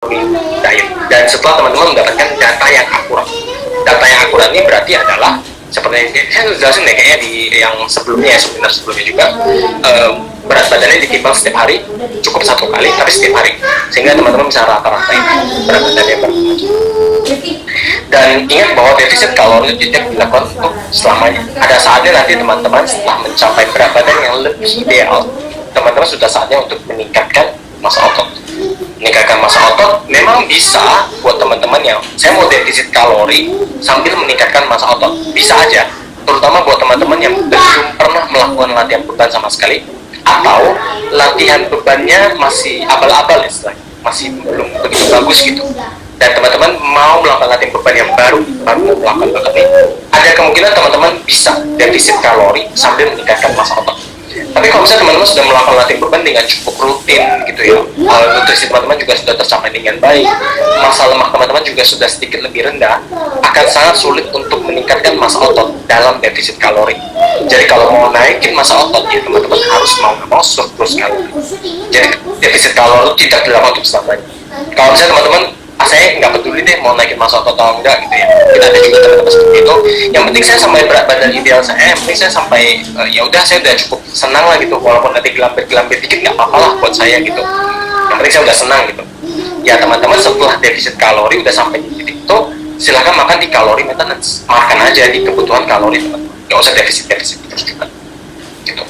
diet. Dan setelah teman-teman mendapatkan data yang akurat, data yang akurat ini berarti adalah seperti yang saya sudah jelasin deh kayaknya di yang sebelumnya ya, seminar sebelumnya juga, berat badannya ditimbang setiap hari cukup 1 kali tapi setiap hari, sehingga teman-teman bisa rata-ratain berat badannya berapa. Dan ingat bahwa defisit kalori tidak dilakukan untuk selamanya. Ada saatnya nanti teman-teman setelah mencapai berat badan yang lebih ideal, teman-teman sudah saatnya untuk meningkatkan massa otot. Meningkatkan massa otot memang bisa buat teman-teman yang saya mau defisit kalori sambil meningkatkan massa otot, bisa aja. Terutama buat teman-teman yang belum pernah melakukan latihan beban sama sekali, atau latihan bebannya masih abal-abal istilahnya, masih belum begitu bagus gitu. Dan teman-teman mau melakukan latihan beban yang baru melakukan banget nih, ada kemungkinan teman-teman bisa defisit kalori sambil meningkatkan massa otot. Tapi kalau misalnya teman-teman sudah melakukan latihan beban dengan cukup rutin gitu ya, nutrisi teman-teman juga sudah tercapai dengan baik, massa lemak teman-teman juga sudah sedikit lebih rendah, akan sangat sulit untuk meningkatkan massa otot dalam defisit kalori. Jadi kalau mau naikin massa otot ya teman-teman harus mau nggak mau surplus kalori. Jadi defisit kalori tidak dilakukan untuk selamanya. Kalau misalnya teman-teman saya nggak peduli deh mau naikin massa otot atau enggak gitu ya, kita ada juga teman-teman seperti itu, yang penting saya sampai berat badan ideal saya, yang penting saya sampai ya udah saya udah cukup senang lah gitu, walaupun nanti gelambir dikit nggak apa-apa lah buat saya gitu, yang penting saya udah senang gitu ya. Teman-teman setelah defisit kalori udah sampai di titik itu, silahkan makan di kalori maintenance, makan aja di kebutuhan kalori teman-teman, nggak usah defisit terus juga gitu.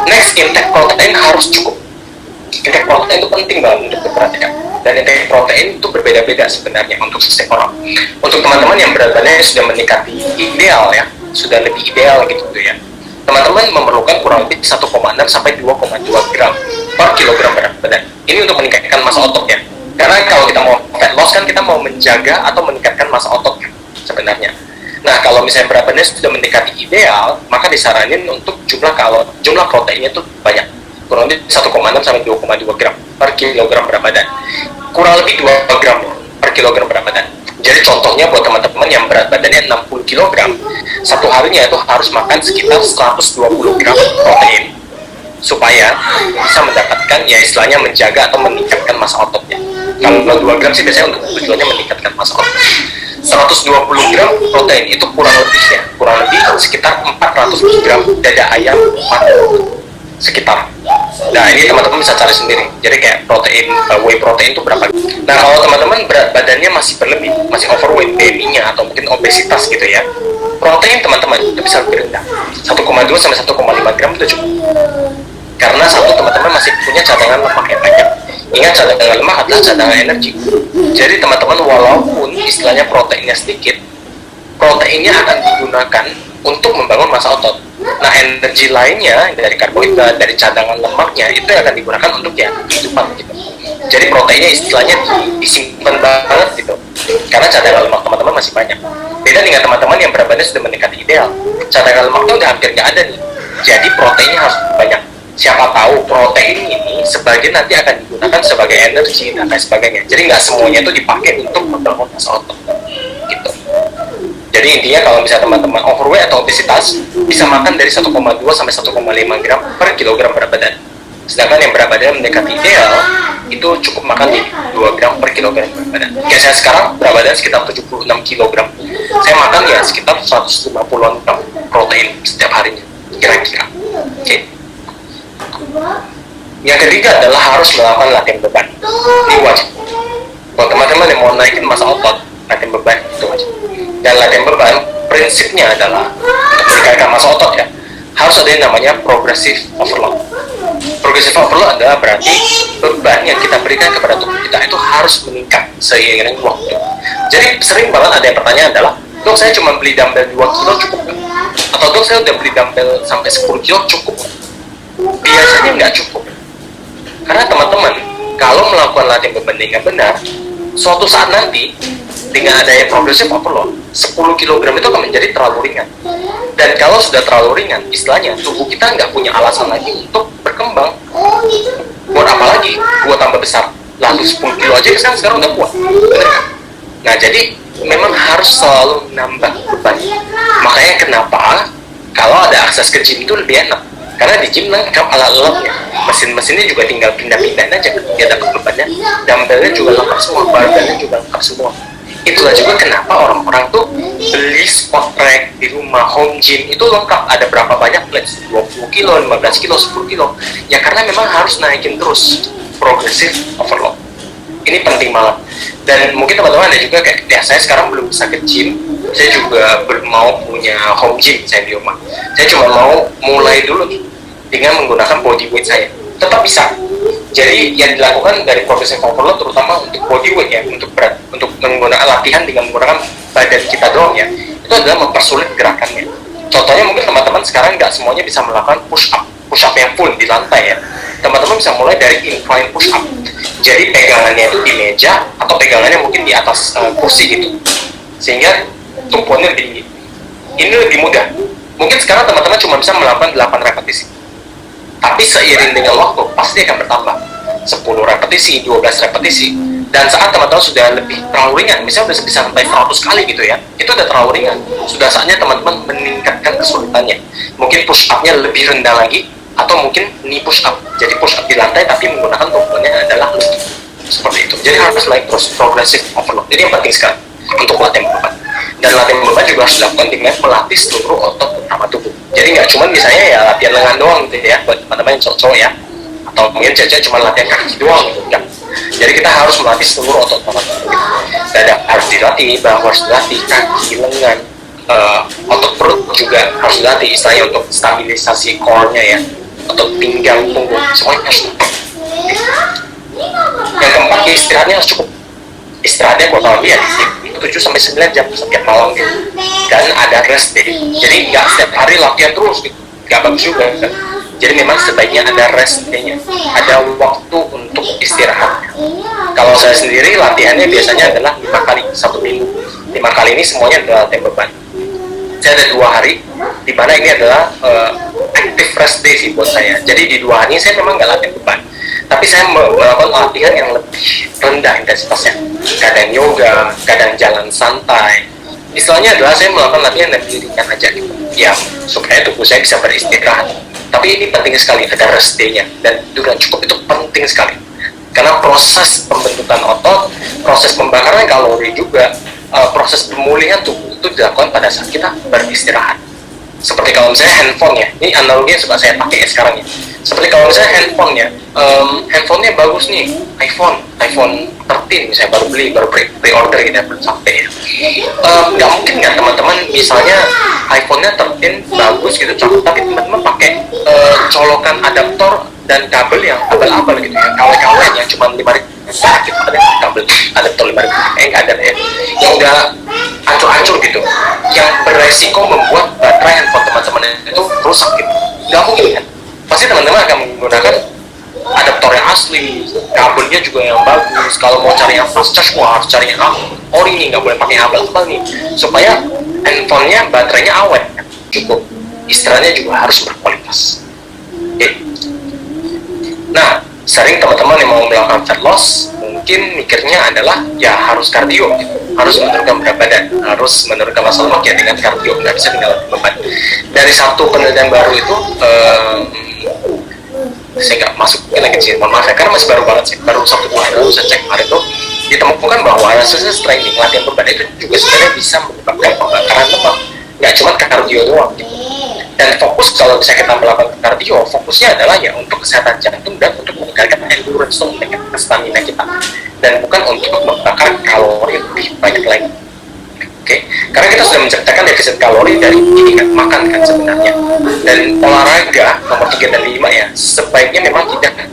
Next, intake protein harus cukup. Intake protein itu penting banget untuk diperhatikan, dan intake protein itu berbeda-beda sebenarnya untuk setiap orang. Untuk teman-teman yang berat badannya sudah mendekati ideal ya, sudah lebih ideal gitu ya, teman-teman memerlukan kurang lebih 1,6 sampai 2,2 gram per kilogram berat badan. Ini untuk meningkatkan massa otot ya, karena kalau kita mau fat loss kan kita mau menjaga atau meningkatkan massa otot kan sebenarnya. Nah kalau misalnya berat badannya sudah mendekati ideal, maka disaranin untuk jumlah proteinnya itu banyak, kurang lebih 1,6 sampai 2,2 gram per kilogram berat badan, kurang lebih 2 gram per kilogram berat badan. Jadi contohnya buat teman-teman yang berat badannya 60 kg, satu harinya itu harus makan sekitar 120 gram protein supaya bisa mendapatkan ya istilahnya menjaga atau meningkatkan massa ototnya. Kalau 2 gram sih biasanya untuk tujuannya meningkatkan massa otot. 120 gram protein itu kurang lebih sekitar 400 gram dada ayam sekitar. Nah ini teman-teman bisa cari sendiri. Jadi kayak protein, whey protein itu berapa. Nah kalau teman-teman berat badannya masih berlebih, masih overweight, BMI-nya atau mungkin obesitas gitu ya, protein teman-teman itu bisa lebih rendah, 1,2 sampai 1,5 gram itu cukup. Karena teman-teman masih punya cadangan lemak yang banyak. Ingat, cadangan lemak adalah cadangan energi. Jadi teman-teman walaupun istilahnya proteinnya sedikit, proteinnya akan digunakan untuk membangun massa otot. Nah energi lainnya dari karbohidrat, dari cadangan lemaknya itu akan digunakan untuk ya kehidupan gitu. Jadi proteinnya istilahnya disimpan banget gitu, karena cadangan lemak teman-teman masih banyak. Beda dengan teman-teman yang berat badan sudah mendekati ideal, cadangan lemaknya udah hampir nggak ada nih. Jadi proteinnya harus banyak. Siapa tahu protein ini sebagian nanti akan digunakan sebagai energi dan lain sebagainya. Jadi nggak semuanya itu dipakai untuk membangun massa otot gitu. Jadi intinya kalau misalnya teman-teman overweight atau obesitas, bisa makan dari 1,2 sampai 1,5 gram per kilogram berat badan. Sedangkan yang berat badan mendekati ideal, itu cukup makan di 2 gram per kilogram berat badan. Kayak saya sekarang berat badan sekitar 76 kilogram. Saya makan ya sekitar 150-an gram protein setiap harinya, kira-kira. Oke. Yang ketiga adalah harus melakukan latihan beban. Ini wajib. Buat teman-teman yang mau naikin massa otot, latihan beban itu wajib. Dan latihan beban prinsipnya adalah untuk meningkatkan massa otot ya, harus ada yang namanya progressive overload. Progressive overload adalah berarti beban yang kita berikan kepada tubuh kita itu harus meningkat seiring waktu. Jadi sering banget ada yang pertanyaan adalah, dok saya cuma beli dumbbell 2 kilo cukup nggak? Atau dok saya udah beli dumbbell sampai 10 kilo cukup nggak? Biasanya nggak cukup. Karena teman-teman kalau melakukan latihan beban dengan benar, suatu saat nanti dengan adanya progressive overload, 10 kg itu akan menjadi terlalu ringan. Dan kalau sudah terlalu ringan, istilahnya tubuh kita nggak punya alasan lagi untuk berkembang. Buat apa lagi? Buat tambah besar. Lalu 10 kilo aja sekarang udah kuat. Bener kan? Nah jadi memang harus selalu nambah beban. Makanya kenapa kalau ada akses ke gym itu lebih enak. karena di gym lengkap alat-alatnya, mesin-mesinnya juga tinggal pindah-pindahin aja dia dapat bebannya, dumbbellnya juga lengkap semua, barbellnya juga lengkap semua. Itulah juga kenapa orang-orang tuh beli spot rack di rumah, home gym itu lengkap, ada berapa banyak plates, 20 kilo, 15 kilo, 10 kilo, ya karena memang harus naikin terus progressive overload. Ini penting banget. Dan mungkin teman-teman ada juga kayak, ya saya sekarang belum bisa ke gym, saya juga belum mau punya home gym saya di rumah, saya cuma mau mulai dulu nih dengan menggunakan body weight saya, tetap bisa. Jadi yang dilakukan dari progressive overload terutama untuk body weight ya, untuk berat, untuk menggunakan latihan dengan menggunakan badan kita doang ya, itu adalah mempersulit gerakannya. Contohnya mungkin teman-teman sekarang nggak semuanya bisa melakukan push up yang full di lantai ya. Teman-teman bisa mulai dari incline push up. Jadi pegangannya itu di meja atau pegangannya mungkin di atas kursi gitu, sehingga tumpuannya lebih tinggi. Ini lebih mudah. Mungkin sekarang teman-teman cuma bisa melakukan 8 repetisi. Tapi seiring dengan waktu pasti akan bertambah 10 repetisi, 12 repetisi, dan saat teman-teman sudah lebih terlalu ringan, misalnya udah bisa sampai 100 kali gitu ya, itu udah terlalu ringan, sudah saatnya teman-teman meningkatkan kesulitannya, mungkin push up-nya lebih rendah lagi, atau mungkin knee push up, jadi push up di lantai tapi menggunakan tumpuannya adalah lutut, seperti itu. Jadi harus naik terus progressive overload, jadi yang penting sekali untuk latihan beban. Dan latihan beban juga harus dilakukan dengan melatih seluruh otot utama tubuh. Jadi nggak cuma misalnya ya latihan lengan doang gitu ya, buat teman-teman yang cowok ya, atau mungkin cewek cuma latihan kaki doang gitu, enggak. Jadi kita harus melatih seluruh otot utama tubuh. Dada harus dilatih, bahu harus dilatih, kaki, lengan, otot perut juga harus dilatih, istilahnya untuk stabilisasi core-nya ya, otot pinggang, punggung, semuanya harus dilatih. Yang keempat, istirahatnya harus cukup. Istirahatnya kurang lebih ya 7-9 jam setiap malam gitu, dan ada rest day. Jadi nggak setiap hari latihan terus gitu, nggak bagus juga kan? Jadi memang sebaiknya ada rest day-nya, ada waktu untuk istirahat. Kalau saya sendiri latihannya biasanya adalah 5 kali 1 minggu. 5 kali ini semuanya adalah latihan beban. Saya ada 2 hari di mana ini adalah active rest day sih buat saya. Jadi di 2 hari ini saya memang nggak latihan beban, tapi saya melakukan latihan yang lebih rendah intensitasnya, kadang yoga, kadang jalan santai. Istilahnya adalah saya melakukan latihan yang lebih ringan aja gitu, yang supaya tubuh saya bisa beristirahat. Tapi ini penting sekali, ada rest day-nya, dan juga cukup, itu penting sekali karena proses pembentukan otot, proses pembakaran kalori juga, proses pemulihan tubuh itu dilakukan pada saat kita beristirahat. Seperti kalau misalnya handphone ya, ini analoginya suka saya pakai sekarang ya. Seperti kalau misalnya handphonenya bagus nih, iPhone 13 misalnya baru beli, baru pre-order gitu ya, belum sampai ya. Nggak mungkin nggak teman-teman misalnya iPhone-nya 13 bagus gitu, cakep, tapi teman-teman pakai colokan adaptor dan kabel yang abal-abal gitu ya, KW-KW yang cuma 5.000 gitu, ada kabel adaptor 5.000, nggak ada ya, yang udah hancur-hancur gitu, yang beresiko membuat baterai handphone teman-teman itu rusak gitu. Nggak mungkin kan? Pasti teman-teman akan menggunakan adaptor yang asli, kabelnya juga yang bagus. Kalau mau cari yang fast charge, harus cari yang ori nih, nggak boleh pakai abal-abal nih, supaya handphonenya baterainya awet, cukup. Istirahatnya juga harus berkualitas. Okay. Nah, sering teman-teman yang mau melakukan fat loss mungkin mikirnya adalah ya harus kardio gitu, harus menurunkan berat badan, harus menurunkan massa lemak ya dengan kardio, nggak bisa dengan beban. Dari satu penelitian baru itu saya nggak masukin lagi sih, mohon maaf ya, karena masih baru banget sih, baru 1-2 hari lalu saya cek kemarin tuh ditemukan bahwa resistance training, latihan beban itu juga sebenarnya bisa menyebabkan pembakaran lemak, nggak cuma kardio doang gitu. Dan fokus kalau bisa kita melakukan kardio, fokusnya adalah ya untuk kesehatan jantung dan untuk meningkatkan endurance, untuk meningkatkan stamina kita, dan bukan untuk membakar kalori lebih banyak lagi. Oke, karena kita sudah menciptakan defisit kalori dari ingat makan kan sebenarnya. Dan olahraga nomor 3 dan 5 ya, sebaiknya memang tidak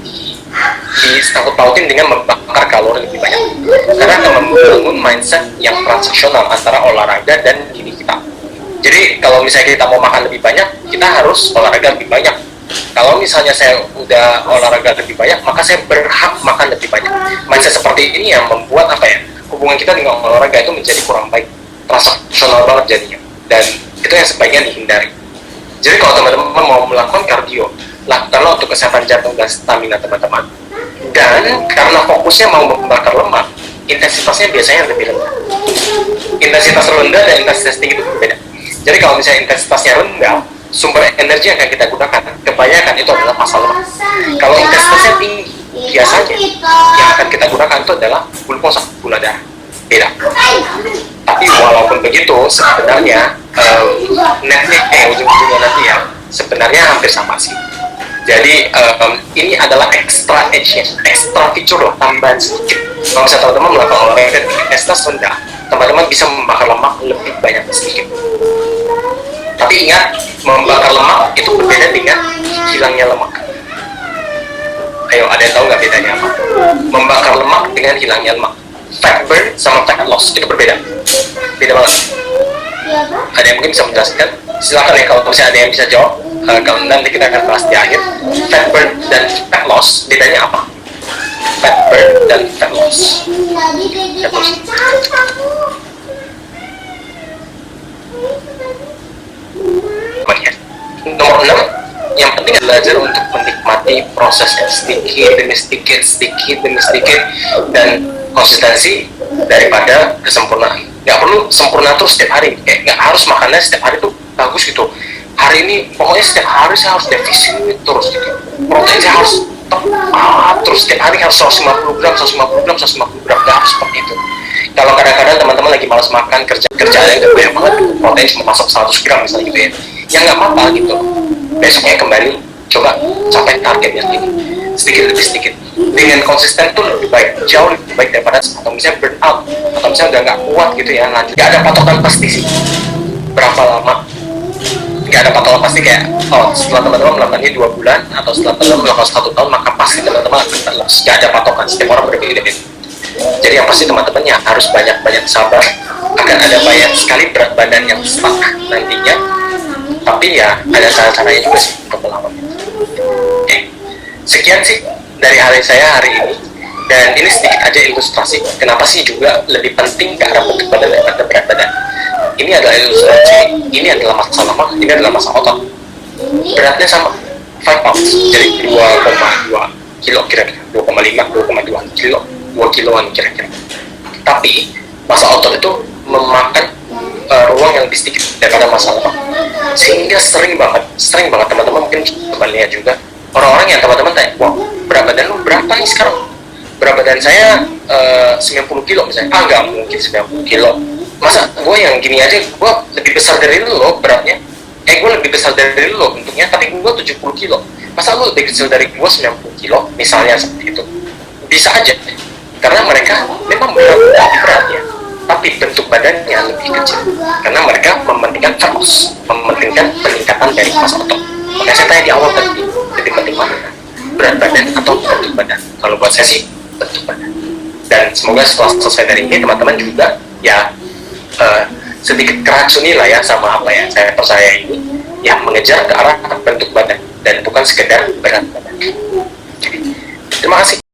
disangkut pautin dengan membakar kalori lebih banyak, karena akan membangun mindset yang transaksional antara olahraga dan diri kita. Jadi kalau misalnya kita mau makan lebih banyak, kita harus olahraga lebih banyak. Kalau misalnya saya udah olahraga lebih banyak, maka saya berhak makan lebih banyak. Mindset seperti ini yang membuat hubungan kita dengan olahraga itu menjadi kurang baik, transaksional banget jadinya, dan itu yang sebaiknya dihindari. Jadi kalau teman-teman mau melakukan kardio, lakukanlah untuk kesehatan jantung dan stamina teman-teman. Dan karena fokusnya mau membakar lemak, intensitasnya biasanya lebih rendah. Intensitas rendah dan intensitas tinggi itu berbeda. Jadi kalau misalnya intensitasnya rendah, sumber energi yang akan kita gunakan kebanyakan itu adalah massa lemak. Kalau intensitasnya tinggi, biasanya yang akan kita gunakan itu adalah glukosa, gula darah. Beda. Tapi walaupun begitu, sebenarnya netnya ujung-ujungnya nanti ya sebenarnya hampir sama sih. Jadi ini adalah extra edge, extra feature lah, tambahan sedikit. Kalau misalnya teman-teman melakukan olahraga dengan intensitas rendah, teman-teman bisa membakar lemak lebih banyak sedikit. Tapi ingat, membakar lemak itu berbeda dengan hilangnya lemak. Ayo, ada yang tahu nggak bedanya apa? Membakar lemak dengan hilangnya lemak. Fat burn sama fat loss itu berbeda. Beda banget. Ada yang mungkin bisa menjelaskan? Silakan ya kalau misalnya ada yang bisa jawab. Kalau nanti kita akan bahas di akhir. Fat burn dan fat loss bedanya apa? Fat burn dan fat loss. Nomor 6, yang penting belajar untuk menikmati prosesnya sedikit demi sedikit, sedikit demi sedikit, dan konsistensi daripada kesempurnaan. Nggak perlu sempurna terus setiap hari, kayak nggak harus makannya setiap hari tuh bagus gitu. Hari ini pokoknya setiap hari saya harus defisit terus gitu. Protein saya harus tepat terus setiap hari harus 150 gram, 150 gram, 150 gram, nggak harus seperti itu. Kalau kadang-kadang teman-teman lagi malas makan, kerjaan yang banyak banget, protein cuma masuk 100 gram misalnya gitu ya, ya nggak apa-apa gitu. Besoknya kembali coba capai targetnya lagi, sedikit demi sedikit. Dengan konsisten tuh lebih baik, jauh lebih baik daripada atau misalnya burn out, atau misalnya udah nggak kuat gitu ya lanjut. Nggak ada patokan pasti sih berapa lama, nggak ada patokan pasti kayak setelah teman-teman melakukannya 2 bulan atau setelah teman-teman melakukan 1 tahun maka pasti teman-teman akan loss. Nggak ada patokan, setiap orang berbeda-beda. Jadi yang pasti teman-temannya harus banyak-banyak sabar, akan ada banyak sekali berat badan yang stuck nantinya, tapi ya ada cara-caranya juga sih untuk melawannya. Oke, sekian sih dari hari saya hari ini, dan ini sedikit aja ilustrasi kenapa sih juga lebih penting ke arah bentuk badan daripada berat badan. Ini adalah ilustrasi, ini adalah massa lemak, ini adalah massa otot. Beratnya sama, 5 pounds, jadi 2,2 kilo kira-kira, 2,5, 2,2 kilo, 2 kiloan kira-kira. Tapi massa otot itu memakan ruang yang lebih sedikit daripada massa lemak, sehingga sering banget teman-teman mungkin coba lihat juga orang-orang yang teman-teman tanya, wah berat badan lu berapa nih sekarang? Berat badan saya 90 kilo misalnya. Nggak mungkin 90 kilo, masa gue yang gini aja gue lebih besar dari lu loh beratnya, gue lebih besar dari lu loh bentuknya, tapi gue 70 kilo, masa lu lebih kecil dari gue 90 kilo misalnya, seperti itu. Bisa aja karena mereka memang berat ya, tapi bentuk badannya lebih kecil karena mereka mementingkan fat loss, mementingkan peningkatan dari massa otot. Makanya saya tanya di awal tadi, lebih penting mana, berat badan atau bentuk badan? Kalau buat saya sih bentuk badan. Dan semoga setelah selesai dari ini teman-teman juga ya sedikit keracuni lah ya sama apa yang saya percaya ini, ya mengejar ke arah bentuk badan dan bukan sekedar berat badan. Terima kasih.